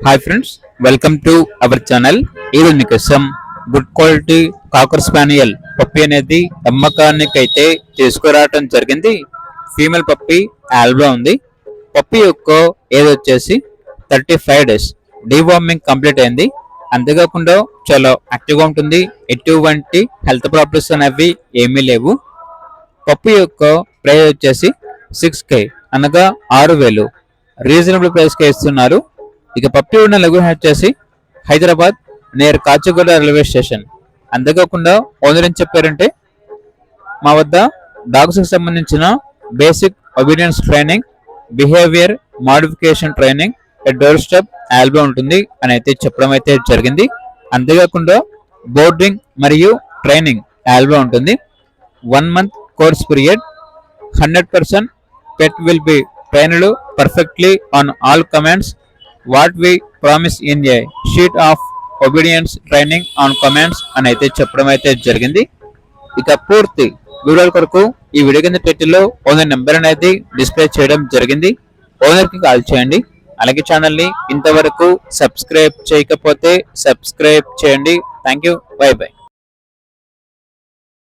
Hi friends, welcome to our channel. ఈరోజు మీకోసం good quality కాకర్ spaniel పప్పి అనేది అమ్మకానికి అయితే తీసుకురావడం జరిగింది. ఫీమేల్ పప్పి ఆల్బా ఉంది. పప్పి యొక్క ఏజ్ వచ్చేసి 35 డేస్. డీవార్మింగ్ కంప్లీట్ అయింది. అంతేకాకుండా చాలా యాక్టివ్గా ఉంటుంది. ఎటువంటి హెల్త్ ప్రాబ్లమ్స్ అనేవి ఏమీ లేవు. పప్పి యొక్క ప్రైస్ వచ్చేసి 6K అనగా 6,000 రీజనబుల్ ప్రైస్కి ఇస్తున్నారు. ఇక పప్పి ఉన్న లొకేషన్ వచ్చేసి Hyderabad near Kachiguda railway station. అంతేకాకుండా ఓనర్ ఏం చెప్పారంటే, మా వద్ద డాగ్స్ కి సంబంధించిన basic obedience training, behaviour modification training, door step ఆల్బా ఉంటుంది అని అయితే చెప్పడం అయితే జరిగింది. అంతేకాకుండా బోర్డింగ్ మరియు ట్రైనింగ్ ఆల్బా ఉంటుంది. 1 month course period. 100% pet will be trained perfectly on all commands what we promise in a sheet of obedience training on commands అని అయితే చెప్పడం అయితే జరిగింది. ఇక పూర్తి వీడియోల కొరకు ఈ వీడియో కింద టైటిల్లో ఓనర్ నెంబర్ అనేది డిస్ప్లే చేయడం జరిగింది. ఓనర్ కి కాల్ చేయండి. అలాగే ఛానల్ ని ఇంతవరకు సబ్స్క్రైబ్ చేయకపోతే సబ్స్క్రైబ్ చేయండి. Thank you. By by.